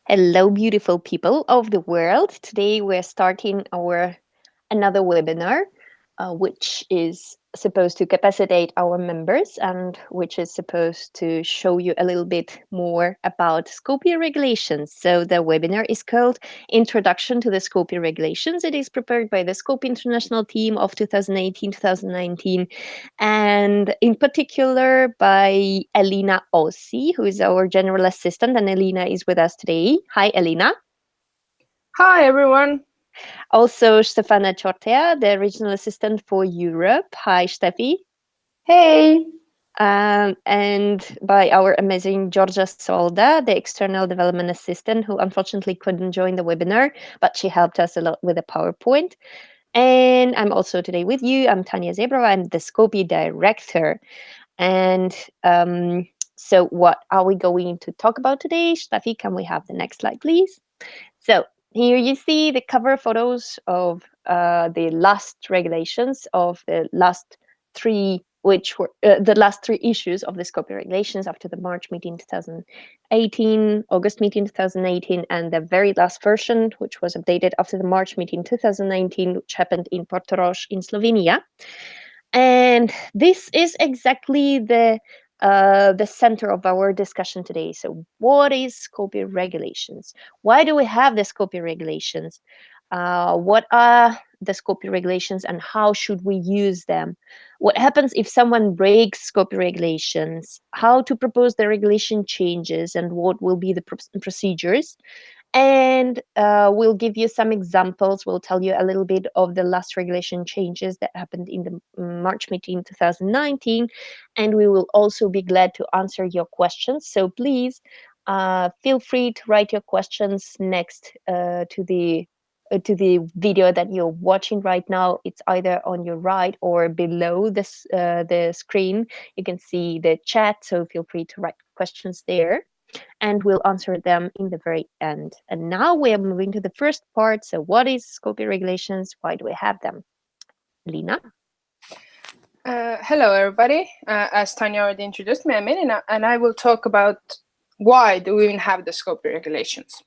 Hello, beautiful people of the world. Today we're starting our another webinar, which is supposed to capacitate our members and which is supposed to show you a little bit more about Skopje regulations. So the webinar is called Introduction to the Skopje Regulations. It is prepared by the Skopje International Team of 2018-2019, and in particular by Elina Ossi, who is our general assistant, and Elina is with us today. Hi, Elina. Hi, everyone. Also, Stefana Ciortea, the regional assistant for Europe. Hi, Steffi. Hey. And by our amazing Georgia Solda, the external development assistant, who unfortunately couldn't join the webinar, but she helped us a lot with the PowerPoint. And I'm also today with you. I'm Tanya Zebrova. I'm the Skopje director. And so what are we going to talk about today? Steffi, can we have the next slide, please? So here you see the cover photos of the last regulations of the last three, which were the last three issues of the Skopje regulations after the March meeting 2018, August meeting 2018, and the very last version, which was updated after the March meeting 2019, which happened in Portorož in Slovenia. And this is exactly the center of our discussion today. So what is Skopje regulations? Why do we have the Skopje regulations? What are the Skopje regulations and how should we use them? What happens if someone breaks Skopje regulations? How to propose the regulation changes and what will be the procedures? And we'll give you some examples. We'll tell you a little bit of the last regulation changes that happened in the March meeting 2019. And we will also be glad to answer your questions. So please feel free to write your questions next to the video that you're watching right now. It's either on your right or below this the screen. You can see the chat, so feel free to write questions there and we'll answer them in the very end. And now we are moving to the first part. So what is Skopje regulations? Why do we have them? Lina? Hello, everybody. As Tanya already introduced me, I'm Elina, and I will talk about why do we even have the Skopje regulations.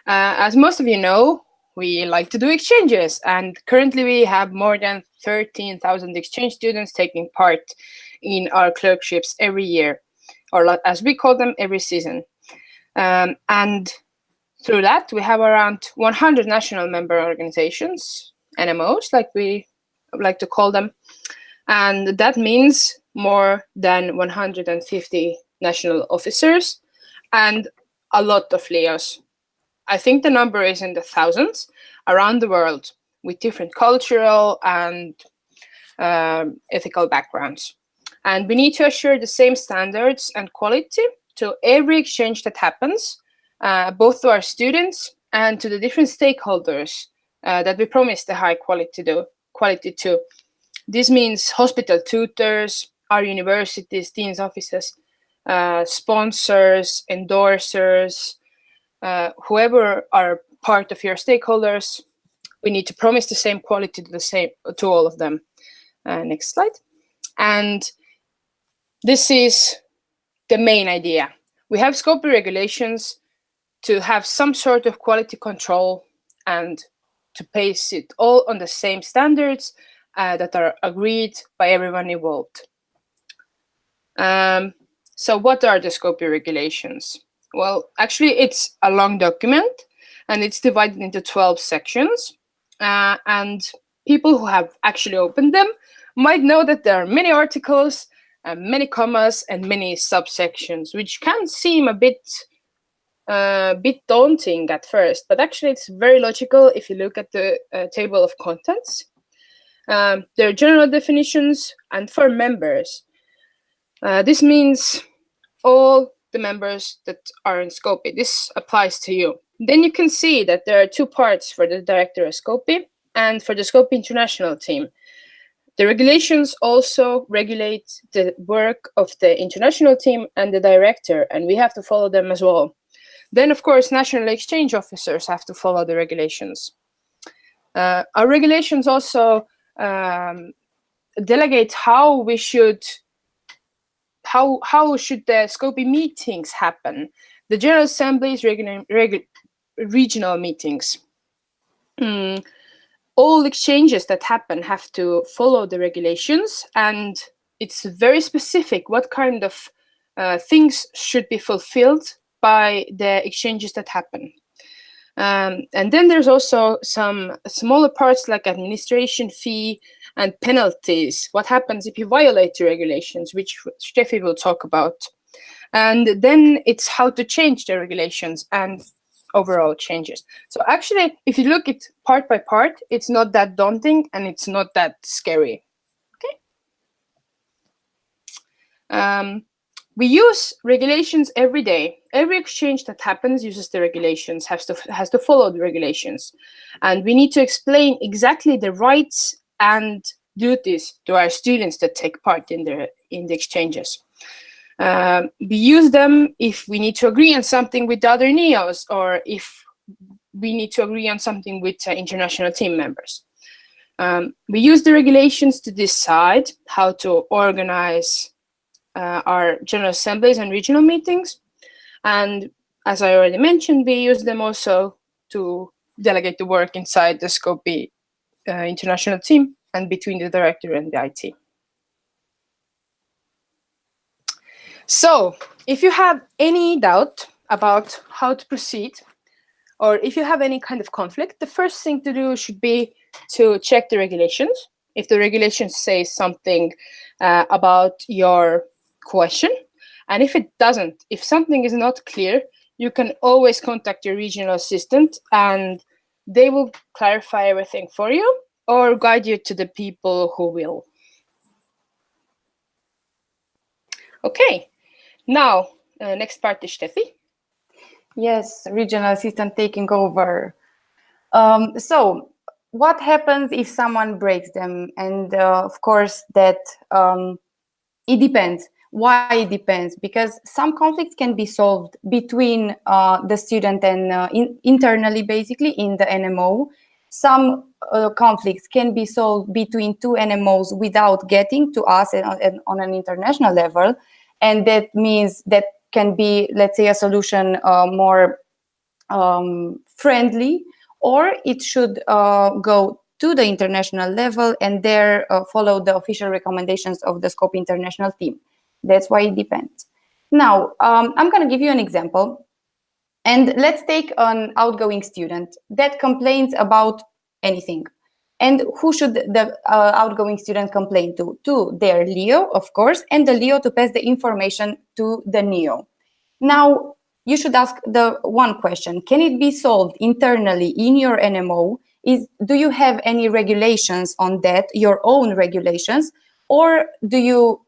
As most of you know, we like to do exchanges, and currently we have more than 13,000 exchange students taking part in our clerkships every year, or as we call them, every season. And through that, we have around 100 national member organizations, NMOs, like we like to call them. And that means more than 150 national officers and a lot of LEOs. I think the number is in the thousands around the world with different cultural and ethical backgrounds. And we need to assure the same standards and quality to every exchange that happens, both to our students and to the different stakeholders that we promise the high quality to. This means hospital tutors, our universities, dean's offices, sponsors, endorsers, whoever are part of your stakeholders. We need to promise the same quality to all of them. Next slide. And this is the main idea. We have Skopje regulations to have some sort of quality control and to base it all on the same standards that are agreed by everyone involved. So what are the Skopje regulations? Well, actually, it's a long document, and it's divided into 12 sections. And people who have actually opened them might know that there are many articles, many commas, and many subsections, which can seem a bit daunting at first, but actually it's very logical if you look at the table of contents. There are general definitions, and for members, this means all the members that are in Skopje. This applies to you. Then you can see that there are two parts for the director of Skopje and for the Skopje International Team. The regulations also regulate the work of the international team and the director, and we have to follow them as well. Then, of course, national exchange officers have to follow the regulations. Our regulations also delegate how should the Skopje meetings happen. The General Assembly is regional meetings. All exchanges that happen have to follow the regulations, and it's very specific what kind of things should be fulfilled by the exchanges that happen. And then there's also some smaller parts like administration fee and penalties. What happens if you violate the regulations, which Steffi will talk about. And then it's how to change the regulations and overall changes. So actually, if you look at part by part, it's not that daunting and it's not that scary. Okay. We use regulations every day. Every exchange that happens uses the regulations, has to follow the regulations. And we need to explain exactly the rights and duties to our students that take part in the exchanges. We use them if we need to agree on something with the other NEOs, or if we need to agree on something with international team members. We use the regulations to decide how to organize our general assemblies and regional meetings. And as I already mentioned, we use them also to delegate the work inside the Scopy international team and between the director and the IT. So if you have any doubt about how to proceed, or if you have any kind of conflict, the first thing to do should be to check the regulations. If the regulations say something about your question, and if it doesn't, if something is not clear, you can always contact your regional assistant and they will clarify everything for you or guide you to the people who will. Okay, now next part is Steffi. Yes, regional assistant taking over. So what happens if someone breaks them? And of course that it depends. Why it depends? Because some conflicts can be solved between the student and internally, basically in the NMO. Some conflicts can be solved between two NMOs without getting to us on an international level. And that means that can be, let's say, a solution more friendly, or it should go to the international level and there follow the official recommendations of the Scopy international team. That's why it depends. Now, I'm going to give you an example. And let's take an outgoing student that complains about anything. And who should the outgoing student complain to? To their Leo, of course, and the Leo to pass the information to the Neo. Now, you should ask the one question: can it be solved internally in your NMO? Do you have any regulations on that, your own regulations, or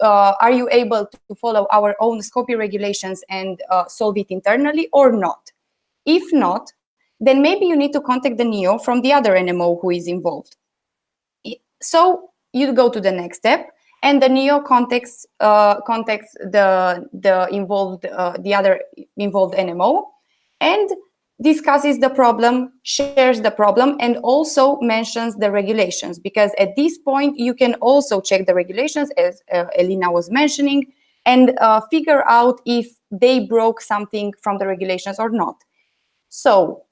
are you able to follow our own Scopy regulations and solve it internally, or not? If not, then maybe you need to contact the NEO from the other NMO who is involved. So you go to the next step, and the NEO contacts the other involved NMO and discusses the problem, shares the problem, and also mentions the regulations, because at this point you can also check the regulations, as Elina was mentioning, and figure out if they broke something from the regulations or not. So,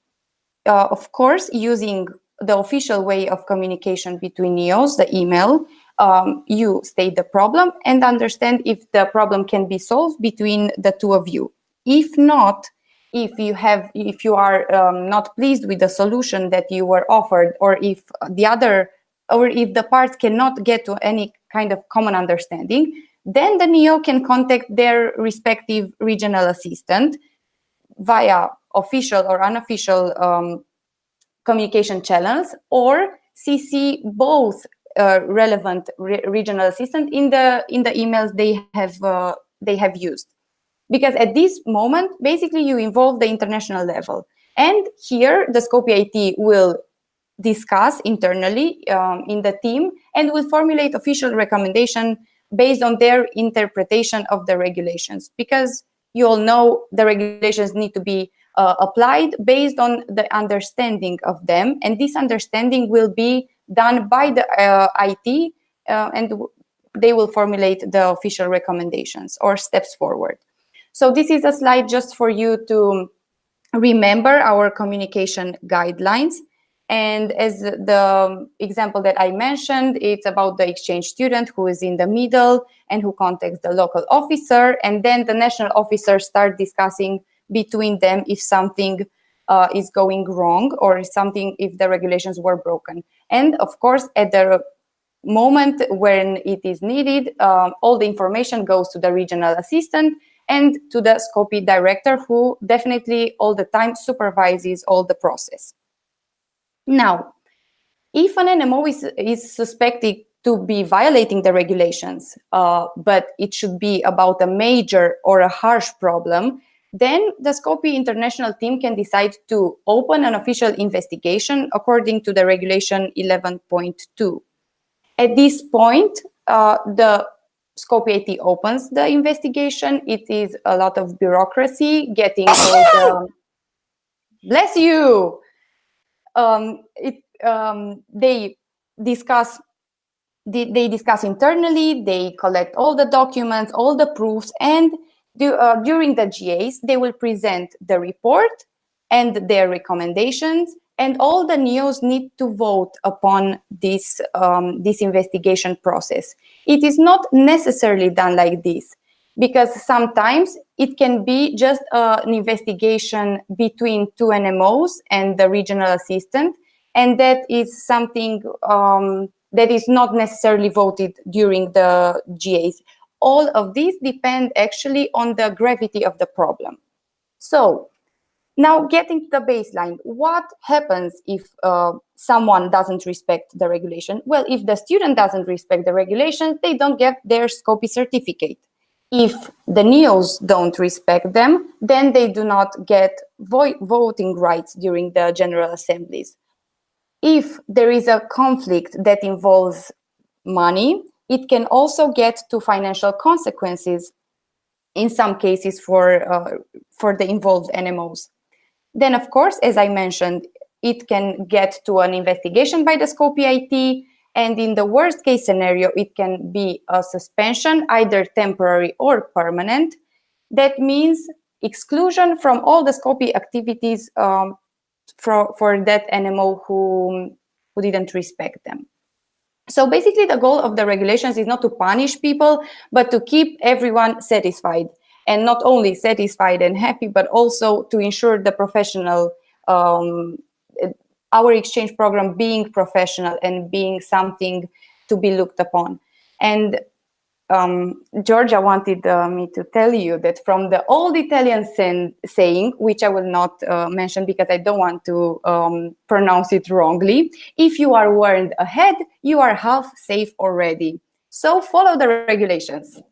of course, using the official way of communication between NEOs, the email, you state the problem and understand if the problem can be solved between the two of you. If not, if you are not pleased with the solution that you were offered, or if the parts cannot get to any kind of common understanding, then the NEO can contact their respective regional assistant via official or unofficial communication channels, or CC both relevant regional assistant in the emails they have used. Because at this moment, basically, you involve the international level. And here, the Scopy IT will discuss internally in the team and will formulate official recommendation based on their interpretation of the regulations. Because you all know the regulations need to be applied based on the understanding of them. And this understanding will be done by the IT, and they will formulate the official recommendations or steps forward. So this is a slide just for you to remember our communication guidelines. And as the example that I mentioned, it's about the exchange student who is in the middle and who contacts the local officer, and then the national officers start discussing between them if something is going wrong, or if the regulations were broken. And of course, at the moment when it is needed, all the information goes to the regional assistant and to the Scopy director, who definitely all the time supervises all the process. Now, if an NMO is suspected to be violating the regulations, but it should be about a major or a harsh problem, then the Scopy international team can decide to open an official investigation according to the regulation 11.2. At this point, the Scopy IT opens the investigation. It is a lot of bureaucracy, getting all the bless you. They discuss they discuss internally, they collect all the documents, all the proofs, and during the GAs, they will present the report and their recommendations, and all the NEOs need to vote upon this investigation process. It is not necessarily done like this, because sometimes it can be just an investigation between two NMOs and the regional assistant, and that is something that is not necessarily voted during the GAs. All of these depend actually on the gravity of the problem. So now getting to the baseline, what happens if someone doesn't respect the regulation? Well, if the student doesn't respect the regulations, they don't get their Scopy certificate. If the NEOs don't respect them, then they do not get voting rights during the general assemblies. If there is a conflict that involves money, it can also get to financial consequences in some cases for the involved NMOs. Then, of course, as I mentioned, it can get to an investigation by the Scopy IT, and in the worst case scenario, it can be a suspension, either temporary or permanent. That means exclusion from all the Scopy activities for that NMO who didn't respect them. So basically, the goal of the regulations is not to punish people, but to keep everyone satisfied. And not only satisfied and happy, but also to ensure the professional, our exchange program being professional and being something to be looked upon. And Georgia wanted me to tell you that from the old Italian saying, which I will not mention because I don't want to pronounce it wrongly, if you are warned ahead, you are half safe already. So follow the regulations.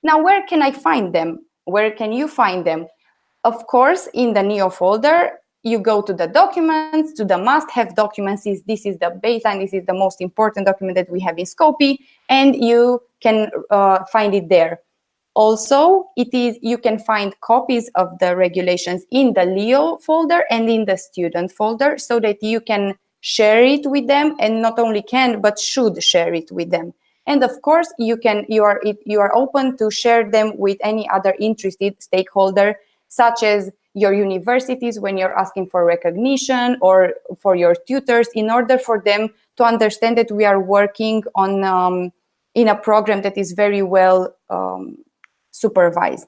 Now, where can I find them? Where can you find them? Of course, in the NEO folder, you go to the documents, to the must-have documents. This is the baseline, this is the most important document that we have in Scopy, and you can find it there. Also, you can find copies of the regulations in the Leo folder and in the student folder, so that you can share it with them, and not only can, but should share it with them. And of course, you are open to share them with any other interested stakeholder, such as your universities when you're asking for recognition, or for your tutors, in order for them to understand that we are working on in a program that is very well supervised.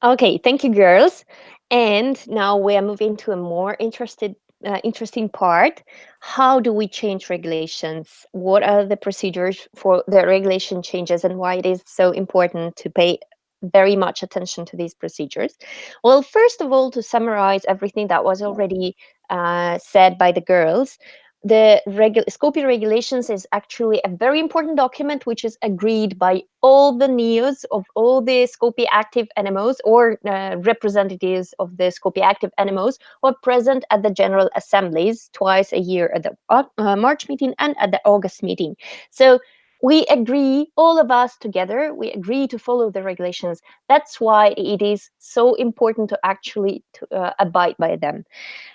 Okay, thank you, girls. And now we are moving to a more interesting part. How do we change regulations? What are the procedures for the regulation changes, and why it is so important to pay very much attention to these procedures? Well, first of all, to summarize everything that was already said by the girls, the Scopy regulations is actually a very important document which is agreed by all the NEOs of all the Scopy active NMOs, or representatives of the Scopy active NMOs, who are present at the General Assemblies twice a year, at the March meeting and at the August meeting. So we agree, all of us together, we agree to follow the regulations. That's why it is so important to actually abide by them.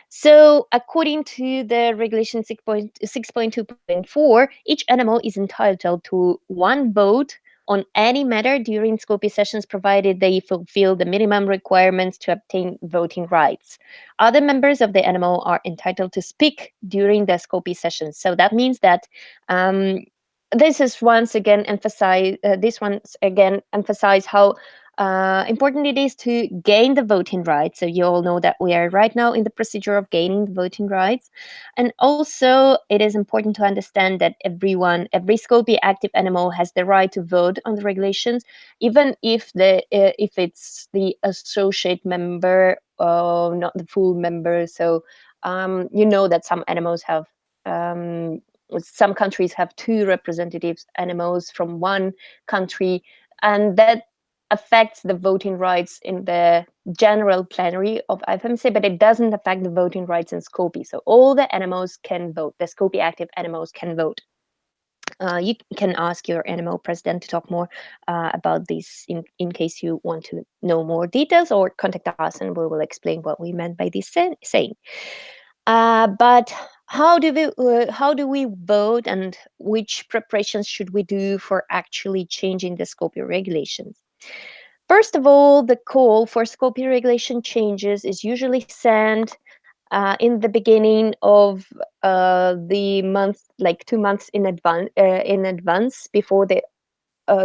So, according to the regulation 6.2.4, each NMO is entitled to one vote on any matter during Scopy sessions, provided they fulfill the minimum requirements to obtain voting rights. Other members of the NMO are entitled to speak during the Scopy sessions. So that means that um, this is once again emphasize. This once again emphasize how important it is to gain the voting rights. So you all know that we are right now in the procedure of gaining the voting rights, and also it is important to understand that every Scopy active NMO has the right to vote on the regulations, even if it's the associate member, not the full member. So you know that some NMOs have. Some countries have two representatives NMOs from one country, and that affects the voting rights in the general plenary of IFMC, but it doesn't affect the voting rights in Skopje. So all the NMOs can vote. The Skopje active NMOs can vote. You can ask your NMO president to talk more about this in case you want to know more details, or contact us and we will explain what we meant by this saying. But how do we vote, and which preparations should we do for actually changing the Skopje regulations? First of all, the call for Skopje regulation changes is usually sent in the beginning of the month, like 2 months in advance before the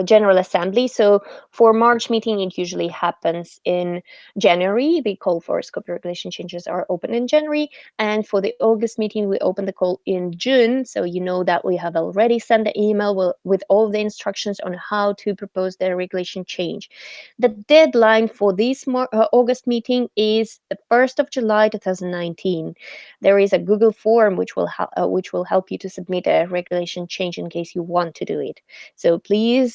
General Assembly. So for March meeting, it usually happens in January. The call for scope regulation changes are open in January. And for the August meeting, we open the call in June. So you know that we have already sent the email with all the instructions on how to propose the regulation change. The deadline for this August meeting is the 1st of July 2019. There is a Google form which will help you to submit a regulation change in case you want to do it. So please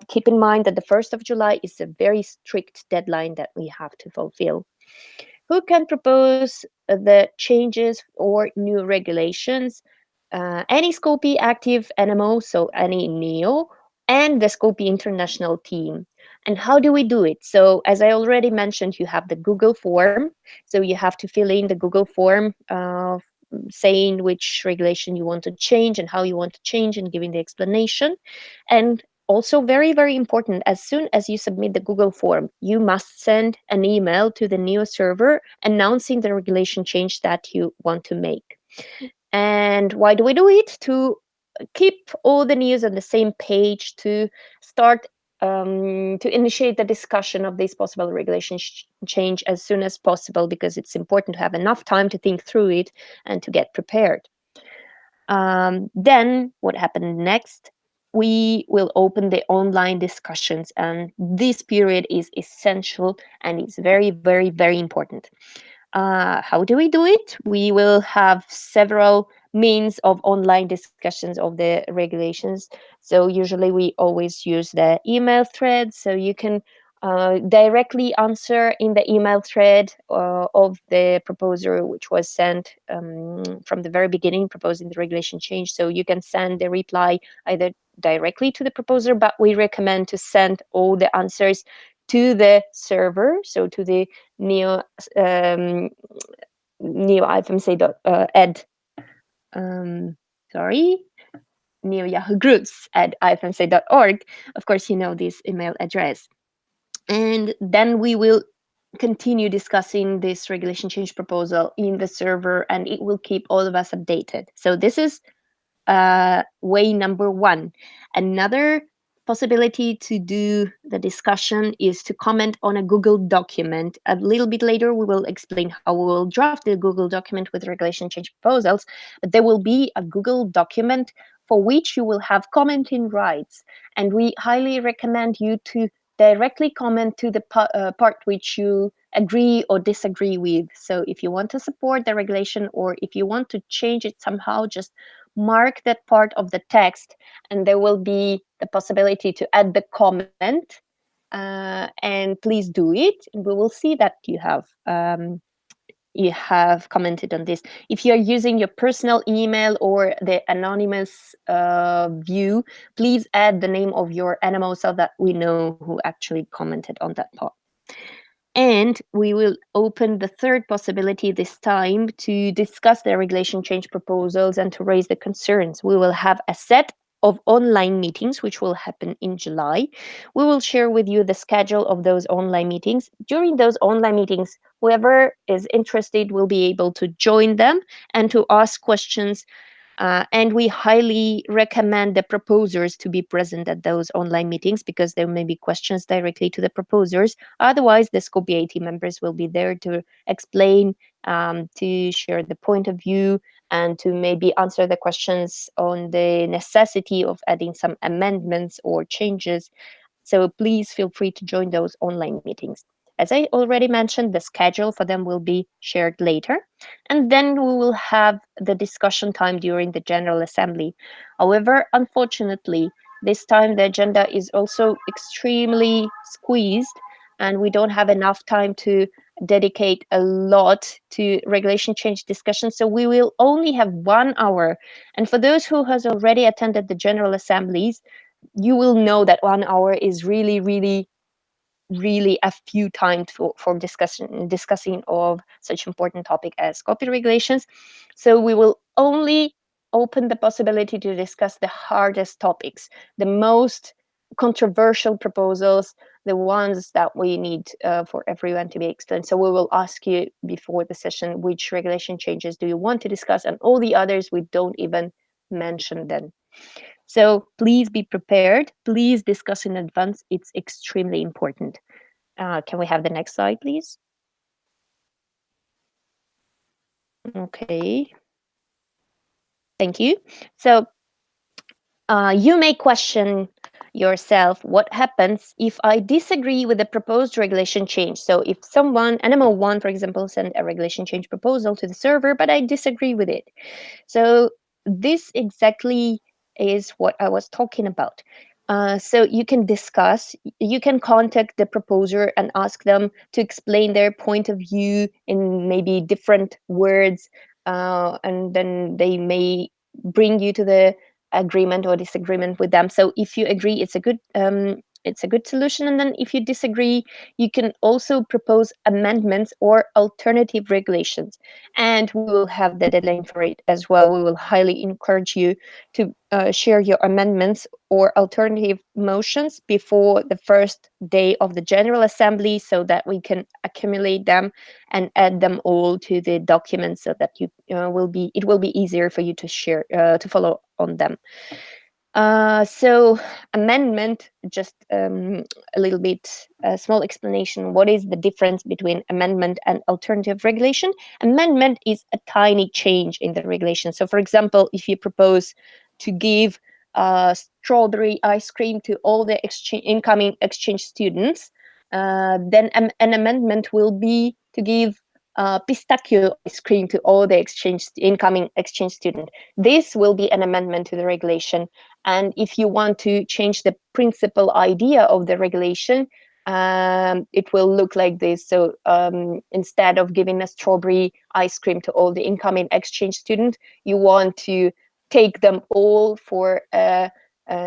keep in mind that the 1st of July is a very strict deadline that we have to fulfill. Who can propose the changes or new regulations? Any Scopy active NMO, so any NEO, and the Scopy international team. And how do we do it? So as I already mentioned, you have the Google form. So you have to fill in the Google form saying which regulation you want to change and how you want to change and giving the explanation. And also very, very important, as soon as you submit the Google form, you must send an email to the NEO server announcing the regulation change that you want to make. And why do we do it? To keep all the news on the same page, to start to initiate the discussion of this possible regulation change as soon as possible, because it's important to have enough time to think through it and to get prepared. Then what happened next? We will open the online discussions, and this period is essential and it's very, very, very important. How do we do it? We will have several means of online discussions of the regulations. So usually we always use the email thread. So you can directly answer in the email thread of the proposer, which was sent from the very beginning, proposing the regulation change. So you can send the reply either directly to the proposer, but we recommend to send all the answers to the server, so to the neo neo-ifmc.ed sorry neo yahoo groups at ifmc.org. Of course, you know this email address. And then we will continue discussing this regulation change proposal in the server, and it will keep all of us updated. So this is way number one. Another possibility to do the discussion is to comment on a Google document. A little bit later, we will explain how we will draft the Google document with regulation change proposals, but there will be a Google document for which you will have commenting rights. And we highly recommend you to directly comment to the part which you agree or disagree with. So if you want to support the regulation, or if you want to change it somehow, just mark that part of the text, and there will be the possibility to add the comment. And please do it. And we will see that you have commented on this. If you are using your personal email or the anonymous view, please add the name of your NMO so that we know who actually commented on that part. And we will open the third possibility this time to discuss the regulation change proposals and to raise the concerns. We will have a set of online meetings, which will happen in July. We will share with you the schedule of those online meetings. During those online meetings, whoever is interested will be able to join them and to ask questions, and we highly recommend the proposers to be present at those online meetings because there may be questions directly to the proposers. Otherwise, the Scope BAT members will be there to explain, to share the point of view, and to maybe answer the questions on the necessity of adding some amendments or changes. So please feel free to join those online meetings. As I already mentioned, the schedule for them will be shared later. And then we will have the discussion time during the General Assembly. However, unfortunately, this time the agenda is also extremely squeezed, and we don't have enough time to dedicate a lot to regulation change discussion. So we will only have 1 hour. And for those who has already attended the General Assemblies, you will know that 1 hour is really, really, really a few times for discussing of such important topic as copy regulations. So we will only open the possibility to discuss the hardest topics, the most controversial proposals, the ones that we need for everyone to be explained. So we will ask you before the session which regulation changes do you want to discuss, and all the others we don't even mention them. So please be prepared. Please discuss in advance. It's extremely important. Can we have the next slide, please? Okay, thank you. So you may question yourself, what happens if I disagree with the proposed regulation change? So if someone, NMO1, for example, sent a regulation change proposal to the server, but I disagree with it. So this exactly is what I was talking about. So you can discuss, you can contact the proposer and ask them to explain their point of view in maybe different words, and then they may bring you to the agreement or disagreement with them. So if you agree, it's a good solution, and then if you disagree, you can also propose amendments or alternative regulations, and we will have the deadline for it as well. We will highly encourage you to share your amendments or alternative motions before the first day of the General Assembly so that we can accumulate them and add them all to the document so that it will be easier for you to share, to follow on them. So amendment, just a little bit, a small explanation. What is the difference between amendment and alternative regulation? Amendment is a tiny change in the regulation. So for example, if you propose to give strawberry ice cream to all the incoming exchange students, then an amendment will be to give pistachio ice cream to all the incoming exchange student. This will be an amendment to the regulation. And if you want to change the principal idea of the regulation, it will look like this. So instead of giving a strawberry ice cream to all the incoming exchange students, you want to take them all for a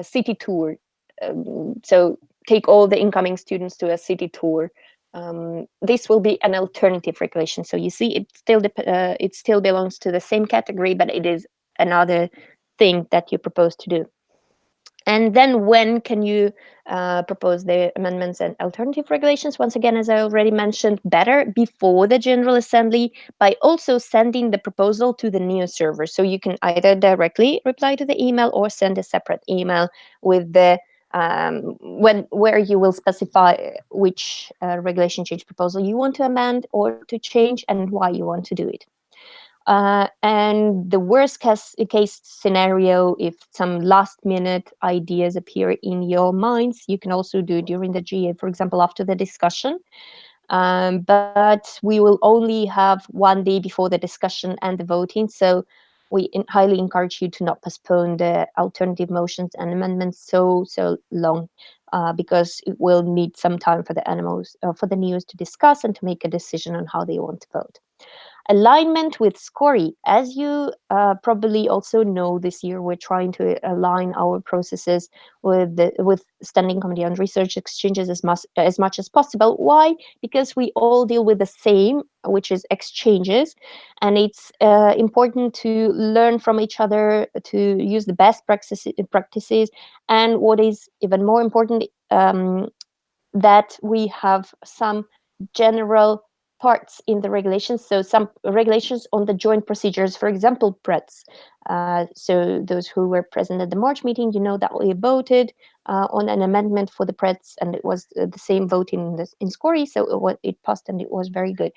city tour. So take all the incoming students to a city tour. This will be an alternative regulation. So you see, it still belongs to the same category, but it is another thing that you propose to do. And then when can you propose the amendments and alternative regulations? Once again, as I already mentioned, better before the General Assembly by also sending the proposal to the new server. So you can either directly reply to the email or send a separate email with the where you will specify which regulation change proposal you want to amend or to change and why you want to do it. And the worst case scenario, if some last minute ideas appear in your minds, you can also do it during the GA, for example, after the discussion. But we will only have 1 day before the discussion and the voting. So we highly encourage you to not postpone the alternative motions and amendments so long, because it will need some time for the news to discuss and to make a decision on how they want to vote. Alignment with SCORI. As you probably also know, this year we're trying to align our processes with Standing Committee on Research Exchanges as much as possible. Why? Because we all deal with the same, which is exchanges, and it's important to learn from each other, to use the best practices, and what is even more important, that we have some general parts in the regulations. So some regulations on the joint procedures, for example, PRETs. So those who were present at the March meeting, you know that we voted on an amendment for the PRETs, and it was the same vote in SCORI, so it passed and it was very good.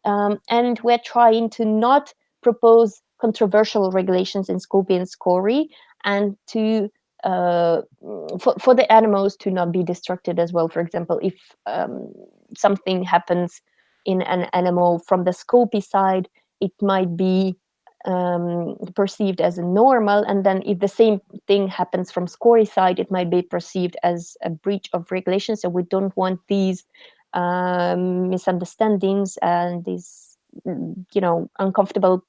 And we're trying to not propose controversial regulations in Scopy and SCORI, and to for the animals to not be destructed as well. For example, if something happens in an animal from the Scopy side, it might be perceived as a normal, and then if the same thing happens from SCORI side, it might be perceived as a breach of regulation. So we don't want these misunderstandings and these uncomfortable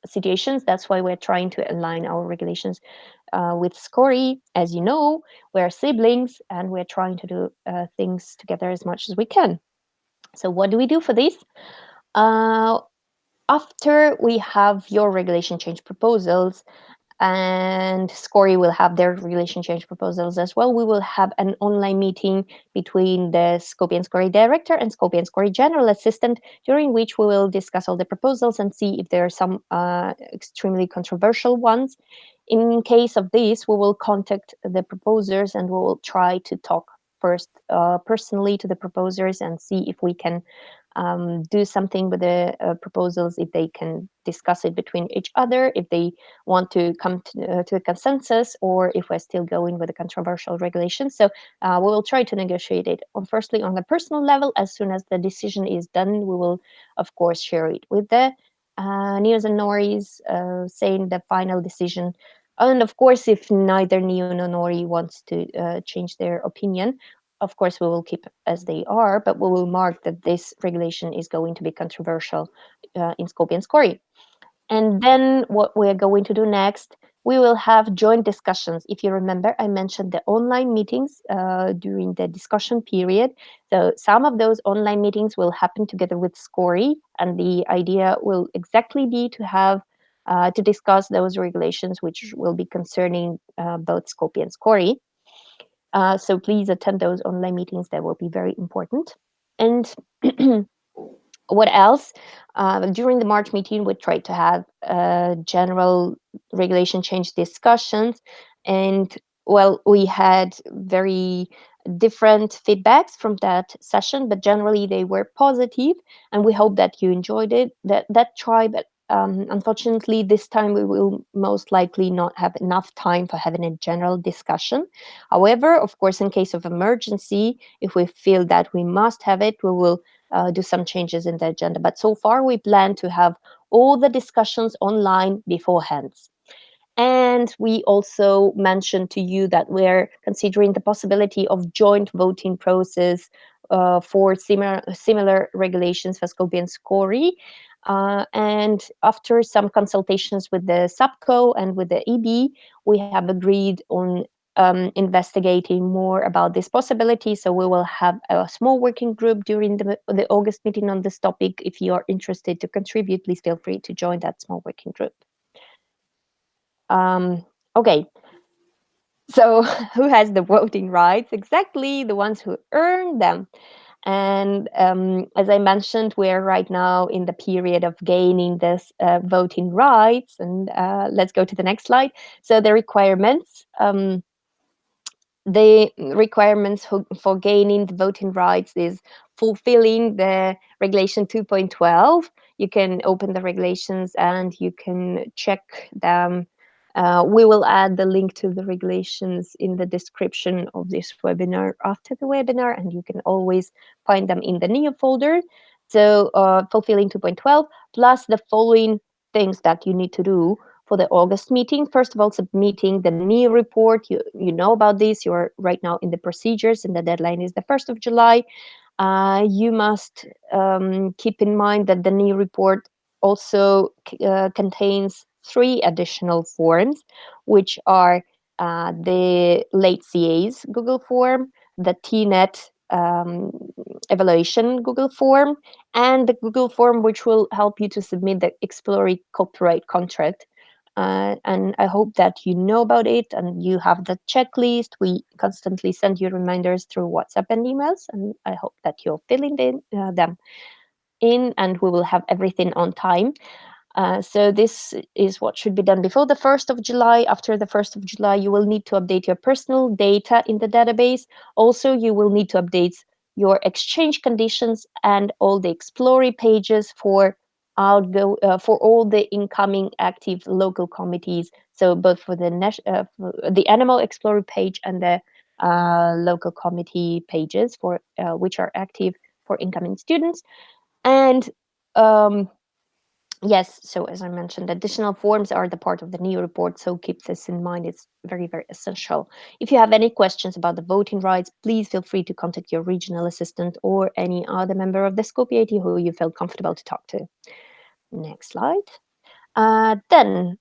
situations. That's why we're trying to align our regulations with SCORI. As you know, we're siblings and we're trying to do things together as much as we can. So what do we do for this? After we have your regulation change proposals, and SCORI will have their regulation change proposals as well, we will have an online meeting between the Scopy and SCORI director and Scopy and SCORI general assistant, during which we will discuss all the proposals and see if there are some extremely controversial ones. In case of this, we will contact the proposers and we will try to talk first personally to the proposers and see if we can do something with the proposals, if they can discuss it between each other, if they want to come to a consensus, or if we're still going with a controversial regulation. So we will try to negotiate it firstly on the personal level. As soon as the decision is done, we will of course share it with the neos and noris, saying the final decision. And of course, if neither neo nor nori wants to change their opinion, of course we will keep as they are, but we will mark that this regulation is going to be controversial in Skopje and SCORI. And then what we're going to do next, we will have joint discussions. If you remember, I mentioned the online meetings during the discussion period. So some of those online meetings will happen together with SCORI, and the idea will exactly be to have to discuss those regulations which will be concerning both Skopje and SCORI. So please attend those online meetings. That will be very important. And what else? During the March meeting, we tried to have general regulation change discussions, and well, we had very different feedbacks from that session, but generally they were positive, and we hope that you enjoyed it. That tribe. Unfortunately, this time we will most likely not have enough time for having a general discussion. However, of course, in case of emergency, if we feel that we must have it, we will do some changes in the agenda. But so far, we plan to have all the discussions online beforehand. And we also mentioned to you that we're considering the possibility of joint voting process for similar regulations for Skopje and SCORI. And after some consultations with the SAPCO and with the EB, we have agreed on investigating more about this possibility. So we will have a small working group during the August meeting on this topic. If you are interested to contribute, please feel free to join that small working group. Okay, so who has the voting rights? Exactly, the ones who earn them. And as I mentioned, we're right now in the period of gaining this voting rights. And let's go to the next slide. So the requirements. For gaining the voting rights is fulfilling the regulation 2.12. You can open the regulations and you can check them. We will add the link to the regulations in the description of this webinar after the webinar, and you can always find them in the NEO folder. So fulfilling 2.12 plus the following things that you need to do for the August meeting. First of all, submitting the NEO report. You know about this. You're right now in the procedures, and the deadline is the 1st of July. You must keep in mind that the NEO report contains three additional forms, which are the late CA's Google form, the TNET evaluation Google form, and the Google form which will help you to submit the exploratory copyright contract. And I hope that you know about it and you have the checklist. We constantly send you reminders through WhatsApp and emails, and I hope that you're filling them in, and we will have everything on time. So this is what should be done before the 1st of July. After the 1st of July, you will need to update your personal data in the database. Also, you will need to update your exchange conditions and all the exploratory pages for all the incoming active local committees. So both for for the animal exploratory page and the local committee pages for which are active for incoming students. And yes, so as I mentioned, additional forms are the part of the new report, so keep this in mind. It's very, very essential. If you have any questions about the voting rights, please feel free to contact your regional assistant or any other member of the Skopje IT who you feel comfortable to talk to. Next slide. Then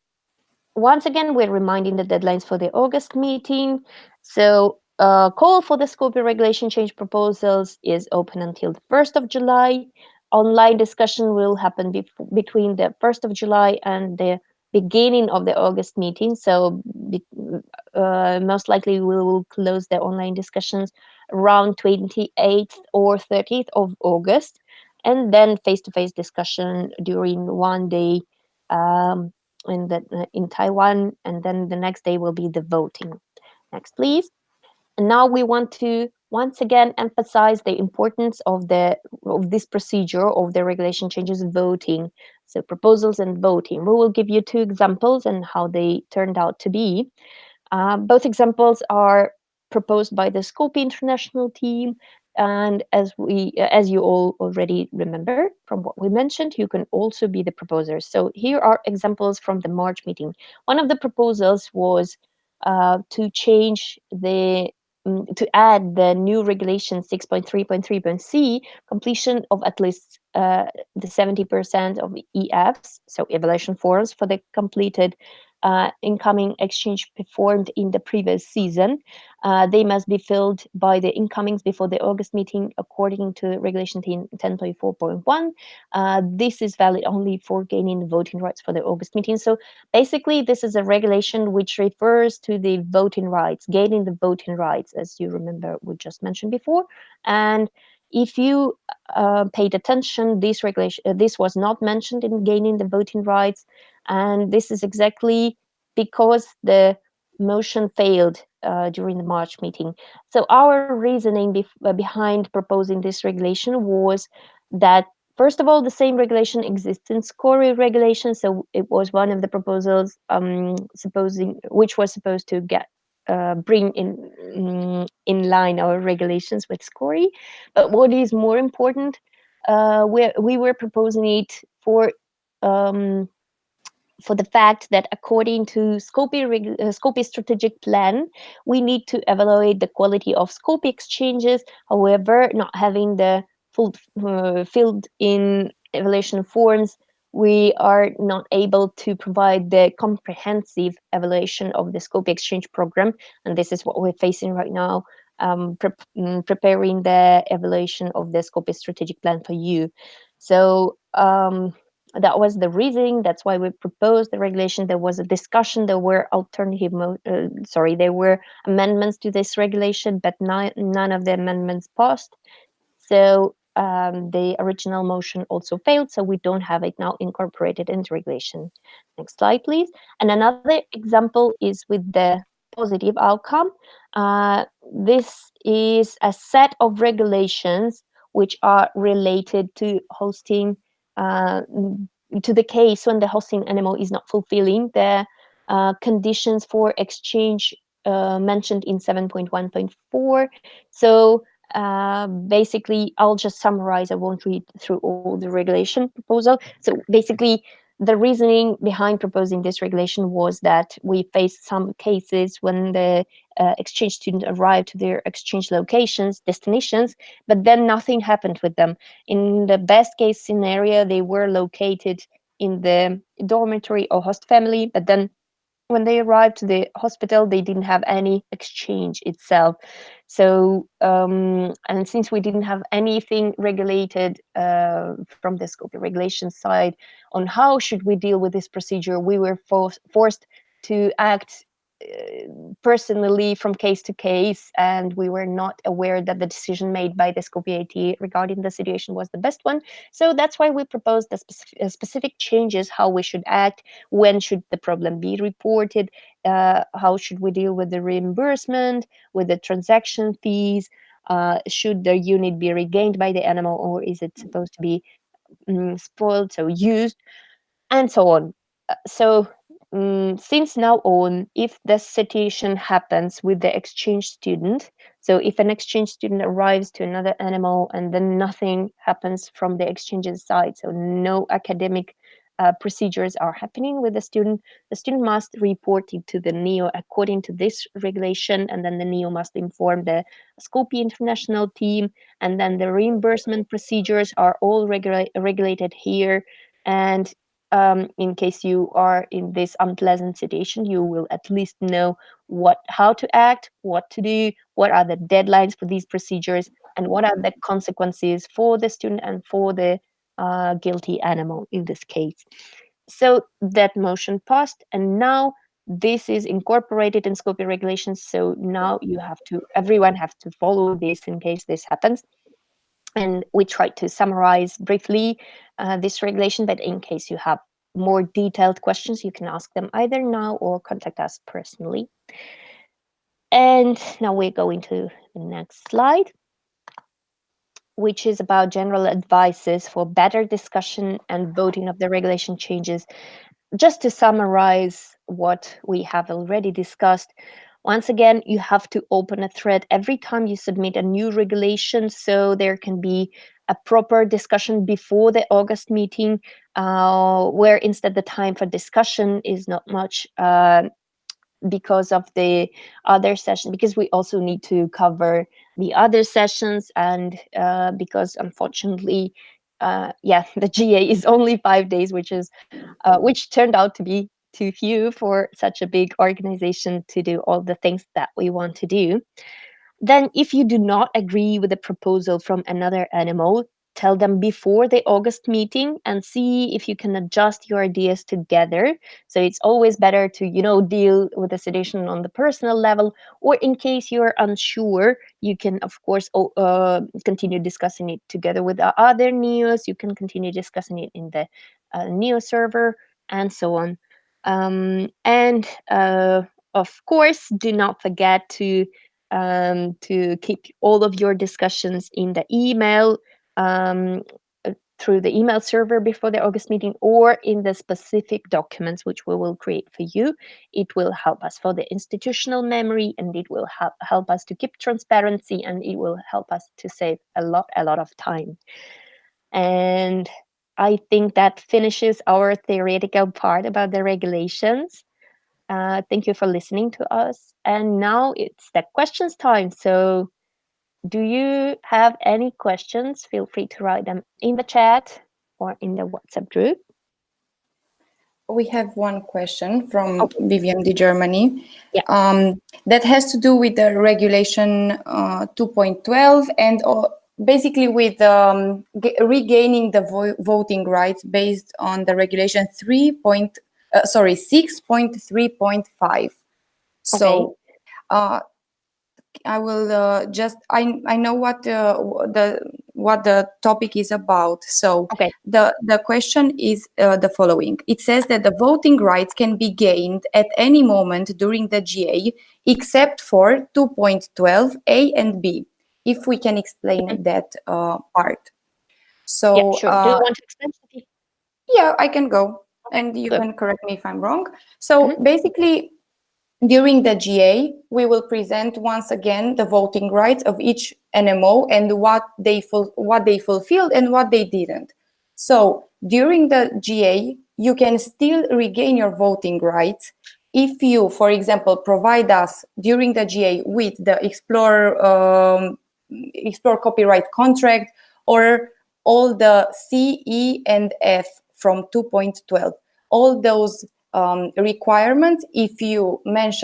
once again, we're reminding the deadlines for the August meeting. So call for the Skopje regulation change proposals is open until the 1st of July. Online discussion will happen between the 1st of July and the beginning of the August meeting. So most likely we will close the online discussions around 28th or 30th of August. And then face-to-face discussion during one day in Taiwan, and then the next day will be the voting. Next, please. And now we want to once again emphasize the importance of this procedure of the regulation changes voting. So proposals and voting. We will give you two examples and how they turned out to be. Both examples are proposed by the Scope International team, and as you all already remember from what we mentioned, you can also be the proposers. So here are examples from the March meeting. One of the proposals was to add the new regulation 6.3.3.c, completion of at least the 70% of EFs, so evaluation forms for the completed incoming exchange performed in the previous season. They must be filled by the incomings before the August meeting according to Regulation 10.4.1. This is valid only for gaining the voting rights for the August meeting. So basically, this is a regulation which refers to the voting rights, gaining the voting rights, as you remember we just mentioned before. And if you paid attention, this was not mentioned in gaining the voting rights, and this is exactly because the motion failed during the March meeting. So our reasoning behind proposing this regulation was that, first of all, the same regulation exists in SCORI regulation, so it was one of the proposals which was supposed to bring in line our regulations with SCORI. But what is more important, we were proposing it for the fact that according to Scopy strategic plan, we need to evaluate the quality of Scopy exchanges. However, not having the full filled in evaluation forms, we are not able to provide the comprehensive evaluation of the Scopy exchange program, and this is what we're facing right now, preparing the evaluation of the Scopy strategic plan for you. So that was the reasoning. That's why we proposed the regulation. There was a discussion. There were there were amendments to this regulation, but none of the amendments passed. So the original motion also failed. So we don't have it now incorporated into regulation. Next slide, please. And another example is with the positive outcome. This is a set of regulations which are related to hosting, to the case when the hosting animal is not fulfilling the conditions for exchange mentioned in 7.1.4. So basically, I'll just summarize. I won't read through all the regulation proposal. So basically, the reasoning behind proposing this regulation was that we faced some cases when the exchange student arrived to their exchange destinations, but then nothing happened with them. In the best case scenario, they were located in the dormitory or host family, but then when they arrived to the hospital, they didn't have any exchange itself. So, and since we didn't have anything regulated from the Skopje regulation side on how should we deal with this procedure, we were forced to act personally from case to case, and we were not aware that the decision made by the Skopje IT regarding the situation was the best one. So that's why we proposed the specific changes, how we should act, when should the problem be reported, how should we deal with the reimbursement, with the transaction fees, should the unit be regained by the animal, or is it supposed to be spoiled, so used, and so on. Since now on, if the situation happens with the exchange student, so if an exchange student arrives to another animal and then nothing happens from the exchange's side, so no academic procedures are happening with the student must report it to the NEO according to this regulation, and then the NEO must inform the Skopje international team, and then the reimbursement procedures are all regulated here. And in case you are in this unpleasant situation, you will at least know how to act, what to do, what are the deadlines for these procedures, and what are the consequences for the student and for the guilty animal in this case. So that motion passed, and now this is incorporated in Skopje regulations. So now everyone have to follow this in case this happens. And we tried to summarize briefly this regulation, but in case you have more detailed questions, you can ask them either now or contact us personally. And now we're going to the next slide, which is about general advices for better discussion and voting of the regulation changes. Just to summarize what we have already discussed, once again, you have to open a thread every time you submit a new regulation, so there can be a proper discussion before the August meeting, where instead the time for discussion is not much, because of the other session, because we also need to cover the other sessions, and because unfortunately, the GA is only 5 days, which turned out to be too few for such a big organization to do all the things that we want to do. Then, if you do not agree with a proposal from another animal, tell them before the August meeting and see if you can adjust your ideas together. So it's always better to, deal with the situation on the personal level, or in case you're unsure, you can, of course, continue discussing it together with the other NEOs. You can continue discussing it in the NEO server and so on. And of course, do not forget to keep all of your discussions in the email, um, through the email server before the August meeting, or in the specific documents which we will create for you. It will help us for the institutional memory, and it will help us to keep transparency, and it will help us to save a lot of time. And I think that finishes our theoretical part about the regulations. Thank you for listening to us. And now it's the questions time. So, do you have any questions? Feel free to write them in the chat or in the WhatsApp group. We have one question from Okay. Vivian de Germany. Yeah. That has to do with the regulation 2.12 and basically with regaining the voting rights based on the regulation 6.3.5. So I will just I know what the topic is about. So the question is the following. It says that the voting rights can be gained at any moment during the GA except for 2.12 A and B. If we can explain that part. So yeah, sure. Do you want to explain, Sophie? Yeah, I can go, and you can correct me if I'm wrong. So basically, during the GA, we will present once again the voting rights of each NMO and what they fulfilled and what they didn't. So during the GA, you can still regain your voting rights if you, for example, provide us during the GA with the Explore copyright contract or all the C, E, and F from 2.12. All those requirements, if you make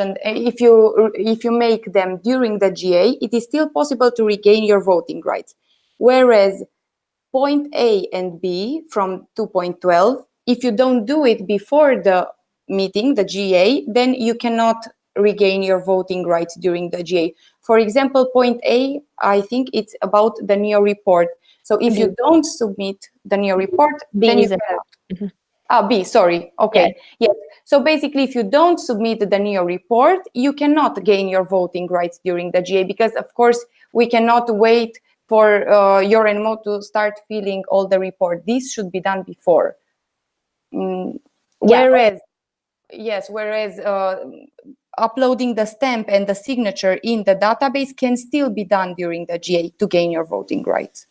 them during the GA, it is still possible to regain your voting rights. Whereas point A and B from 2.12, if you don't do it before the meeting, the GA, then you cannot regain your voting rights during the GA. For example, point A, I think it's about the NEO report. So if you don't submit the NEO report, then B you is a cannot. vote. B, sorry. Okay. Yeah. Yes. So basically, if you don't submit the NEO report, you cannot gain your voting rights during the GA, because, of course, we cannot wait for your NMO to start filling all the report. This should be done before. Whereas, uploading the stamp and the signature in the database can still be done during the GA to gain your voting rights.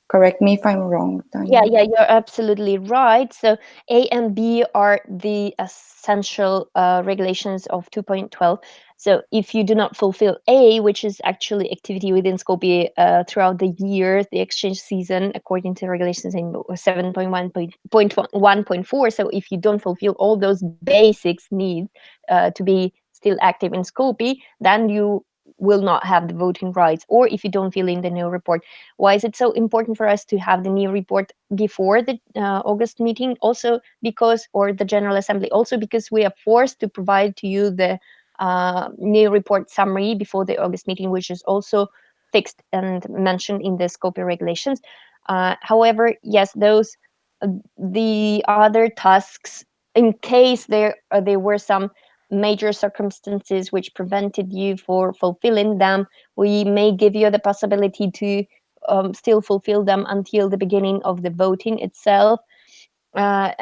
Correct me if I'm wrong, Tanya. Yeah, you're absolutely right. So A and B are the essential regulations of 2.12. So if you do not fulfill A, which is actually activity within Skopje throughout the year, the exchange season, according to regulations in 7.1.4. So if you don't fulfill all those basics needs to be still active in Skopje, then you will not have the voting rights, or if you don't fill in the new report. Why is it so important for us to have the new report before the August meeting? Also because, or the General Assembly, also because we are forced to provide to you the new report summary before the August meeting, which is also fixed and mentioned in the Skopje regulations. However, yes, those the other tasks, in case there were some major circumstances which prevented you for fulfilling them, we may give you the possibility to still fulfill them until the beginning of the voting itself.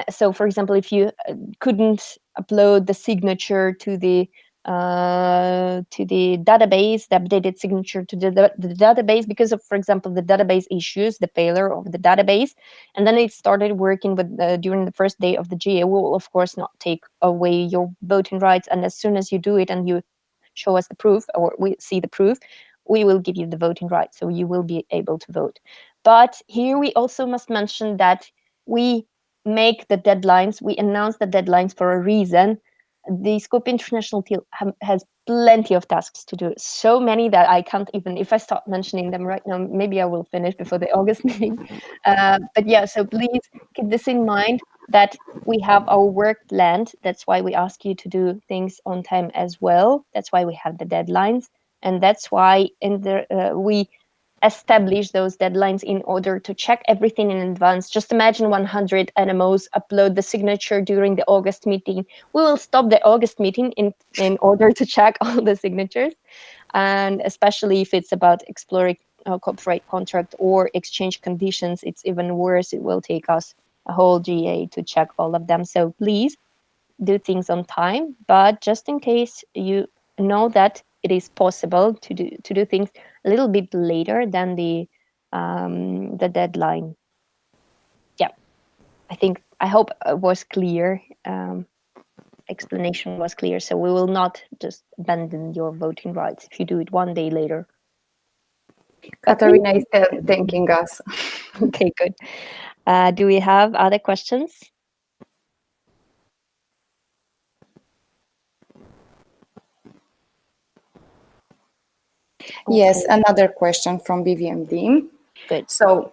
So, for example, if you couldn't upload the signature to the database, the updated signature to the database, because of, for example, the database issues, the failure of the database, and then it started working with during the first day of the GA, will of course not take away your voting rights. And as soon as you do it and you show us the proof, or we see the proof, we will give you the voting rights, so you will be able to vote. But here we also must mention that we make the deadlines, we announce the deadlines for a reason. The Scope International team has plenty of tasks to do, so many that I can't even, if I start mentioning them right now, maybe I will finish before the August meeting. But yeah, so please keep this in mind, that we have our work planned. That's why we ask you to do things on time as well. That's why we have the deadlines, and that's why we establish those deadlines in order to check everything in advance. Just imagine 100 NMOs upload the signature during the August meeting. We will stop the August meeting in order to check all the signatures. And especially if it's about exploring copyright contract or exchange conditions, it's even worse. It will take us a whole GA to check all of them. So please do things on time, but just in case, you know that it is possible to do things a little bit later than the deadline. Yeah, I hope it was clear. Explanation was clear, so we will not just abandon your voting rights if you do it one day later. Katarina is thanking us. Okay, good. Do we have other questions? Yes, another question from BVMD. Good. So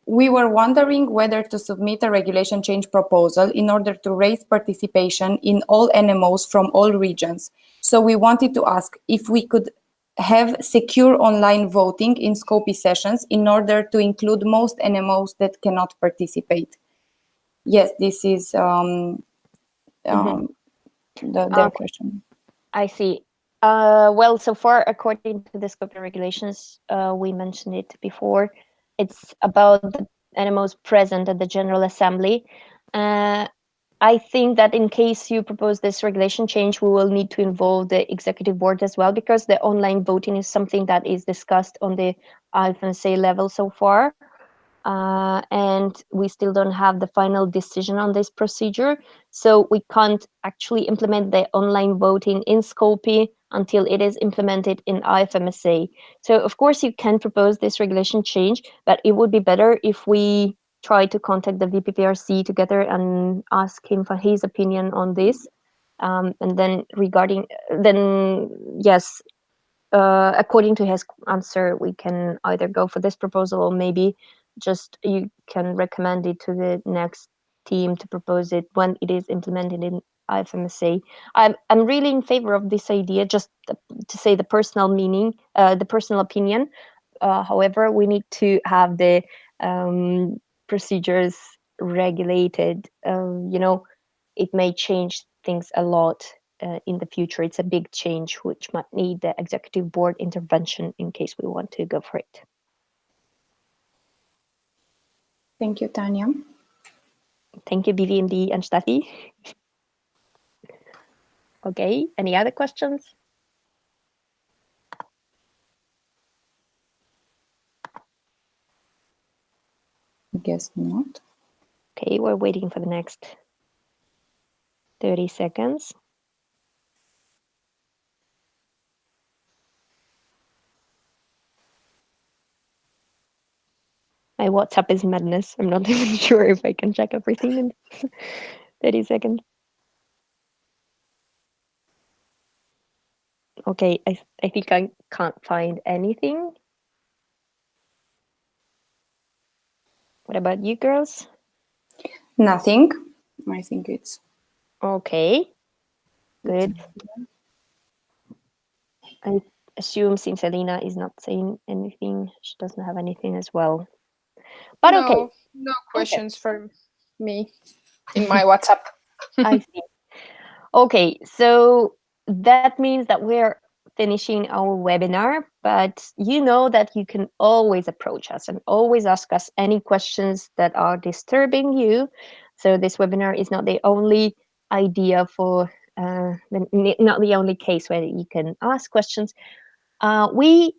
we were wondering whether to submit a regulation change proposal in order to raise participation in all NMOs from all regions. So we wanted to ask if we could have secure online voting in Skopje sessions in order to include most NMOs that cannot participate. Yes, this is their question. I see. Well, so far, according to the Skopje regulations, we mentioned it before, it's about the animals present at the General Assembly. I think that in case you propose this regulation change, we will need to involve the executive board as well, because the online voting is something that is discussed on the IFNSA level so far. And we still don't have the final decision on this procedure. So we can't actually implement the online voting in Skopje until it is implemented in IFMSA. So of course you can propose this regulation change, but it would be better if we try to contact the VPPRC together and ask him for his opinion on this. And then yes, according to his answer, we can either go for this proposal, or maybe just you can recommend it to the next team to propose it when it is implemented in IFMSA. I'm really in favor of this idea, just to say the personal meaning, the personal opinion. However, we need to have the procedures regulated. It may change things a lot in the future. It's a big change which might need the executive board intervention in case we want to go for it. Thank you, Tanya. Thank you, BVMD and Steffi. Okay, any other questions? I guess not. Okay, we're waiting for the next 30 seconds. My WhatsApp is madness. I'm not even sure if I can check everything in 30 seconds. Okay, I think I can't find anything. What about you girls? Nothing. I think it's okay. Good. I assume since Elena is not saying anything, she doesn't have anything as well. But okay. No questions for me in my WhatsApp. I see. Okay, so that means that we're finishing our webinar, but you know that you can always approach us and always ask us any questions that are disturbing you. So this webinar is not the only idea for, not the only case where you can ask questions. We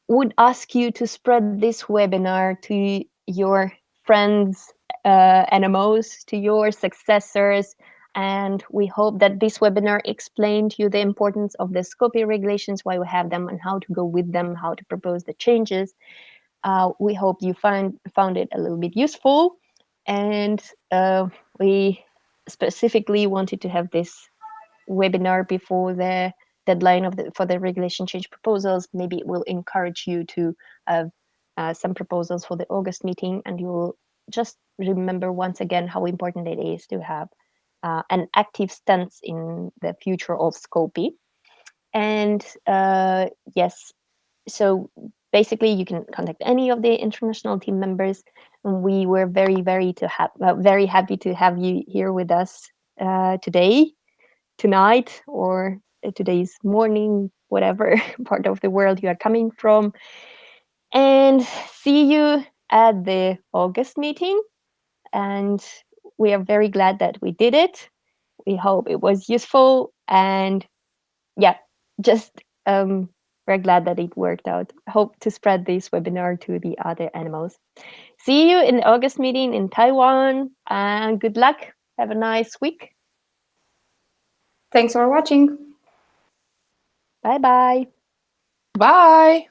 would ask you to spread this webinar to your friends, NMOs, to your successors, and we hope that this webinar explained to you the importance of the Skopje regulations, why we have them, and how to go with them, how to propose the changes. We hope you found it a little bit useful, and we specifically wanted to have this webinar before the deadline for the regulation change proposals. Maybe it will encourage you to have some proposals for the August meeting, and you will just remember once again how important it is to have an active stance in the future of Skopje. And yes, so basically you can contact any of the international team members, and we were very very happy to have you here with us today, tonight, or today's morning, whatever part of the world you are coming from. And see you at the August meeting. And we are very glad that we did it. We hope it was useful. And yeah, just we're glad that it worked out. Hope to spread this webinar to the other animals. See you in the August meeting in Taiwan, and good luck. Have a nice week. Thanks for watching. Bye bye. Bye.